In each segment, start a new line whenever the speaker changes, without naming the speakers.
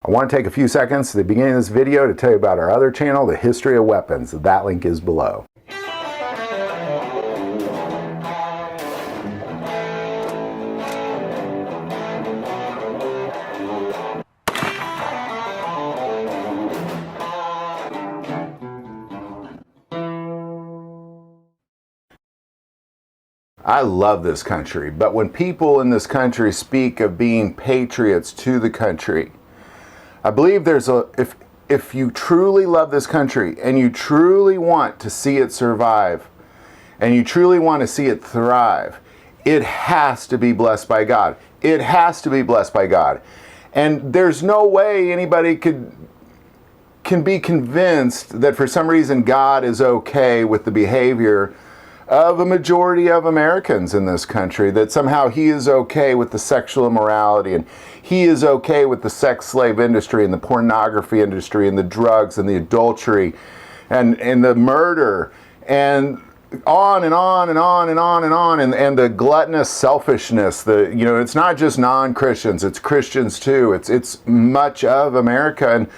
I want to take a few seconds at the beginning of this video to tell you about our other channel, The History of Weapons. That link is below. I love this country, but when people in this country speak of being patriots to the country, I believe if you truly love this country and you truly want to see it survive and you truly want to see it thrive, it has to be blessed by God. It has to be blessed by God. And there's no way anybody can be convinced that for some reason God is okay with the behavior of a majority of Americans in this country, that somehow he is okay with the sexual immorality and he is okay with the sex slave industry and the pornography industry and the drugs and the adultery and the murder and on and on and on and on and on, and the gluttonous selfishness. It's not just non-Christians, it's Christians too. It's much of America. And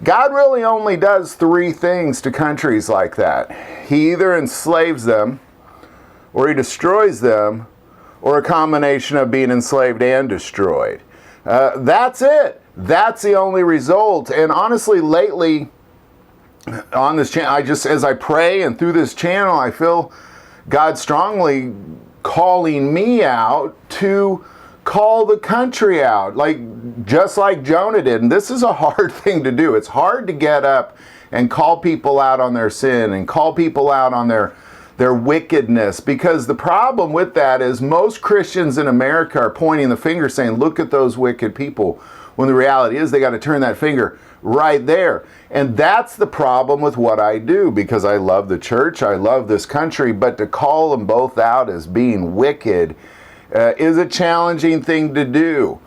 God really only does three things to countries like that. He either enslaves them, or he destroys them, or a combination of being enslaved and destroyed. That's it. That's the only result. And honestly, lately on this channel, as I pray and through this channel, I feel God strongly calling me out to call the country out, just like Jonah did. And this is a hard thing to do. It's hard to get up and call people out on their sin and call people out on their wickedness, because the problem with that is most Christians in America are pointing the finger saying, look at those wicked people, when the reality is they got to turn that finger right there. And that's the problem with what I do, because I love the church, I love this country, but to call them both out as being wicked is a challenging thing to do.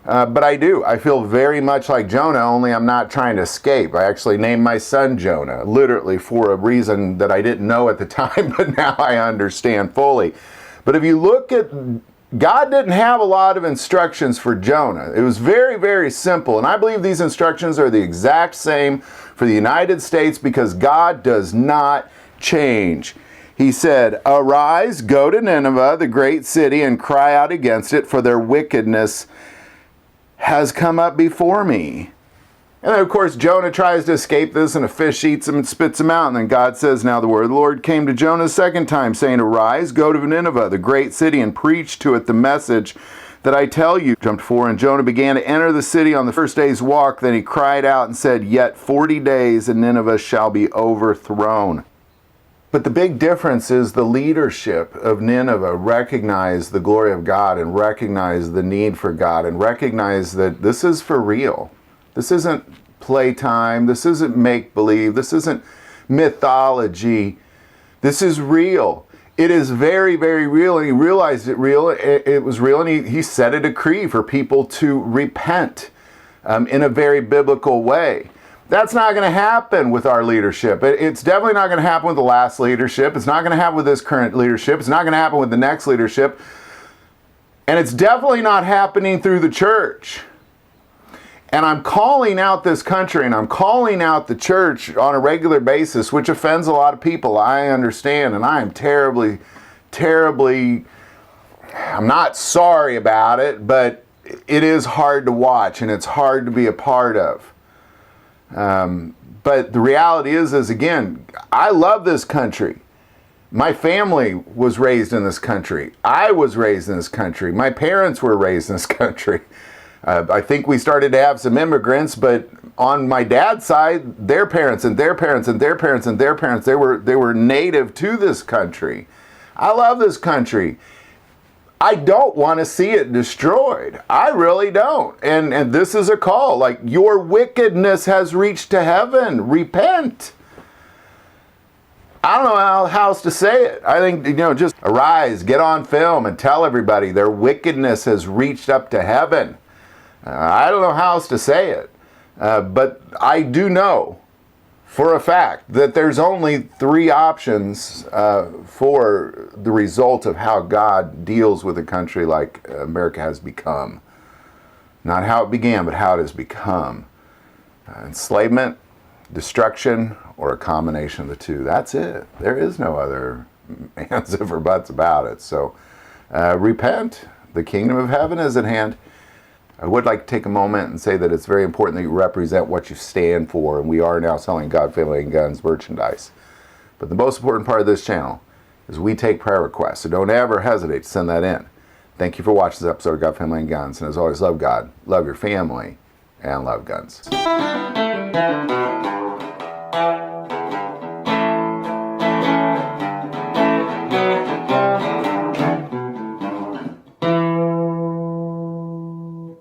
But I do. I feel very much like Jonah, only I'm not trying to escape. I actually named my son Jonah, literally for a reason that I didn't know at the time, but now I understand fully. But if you look at, God didn't have a lot of instructions for Jonah. It was very, very simple. And I believe these instructions are the exact same for the United States, because God does not change. He said, "Arise, go to Nineveh, the great city, and cry out against it, for their wickedness has come up before me." And then, of course, Jonah tries to escape this, and a fish eats him and spits him out. And then God says, "Now the word of the Lord came to Jonah a second time, saying, Arise, go to Nineveh, the great city, and preach to it the message that I tell you." Jumped 4, and Jonah began to enter the city on the first day's walk. Then he cried out and said, "Yet 40 days, and Nineveh shall be overthrown." But the big difference is the leadership of Nineveh recognized the glory of God and recognized the need for God and recognized that this is for real. This isn't playtime. This isn't make-believe. This isn't mythology. This is real. It is very, very real, and he realized it was real, and he set a decree for people to repent in a very biblical way. That's not going to happen with our leadership. It's definitely not going to happen with the last leadership. It's not going to happen with this current leadership. It's not going to happen with the next leadership. And it's definitely not happening through the church. And I'm calling out this country, and I'm calling out the church on a regular basis, which offends a lot of people. I understand, and I am terribly, terribly, I'm not sorry about it, but it is hard to watch, and it's hard to be a part of. But the reality is again, I love this country. My family was raised in this country. I was raised in this country. My parents were raised in this country. I think we started to have some immigrants, but on my dad's side, their parents and their parents and their parents and their parents, they were native to this country. I love this country. I don't want to see it destroyed. I really don't. And this is a call, like, your wickedness has reached to heaven. Repent. I don't know how else to say it. I think, just arise, get on film, and tell everybody their wickedness has reached up to heaven. I don't know how else to say it. But I do know for a fact that there's only three options for the result of how God deals with a country like America has become. Not how it began, but how it has become. enslavement, destruction, or a combination of the two. That's it. There is no other ands, if or buts about it. So repent. The kingdom of heaven is at hand. I would like to take a moment and say that it's very important that you represent what you stand for, and we are now selling God, Family, and Guns merchandise. But the most important part of this channel is we take prayer requests, so don't ever hesitate to send that in. Thank you for watching this episode of God, Family, and Guns, and as always, love God, love your family, and love guns.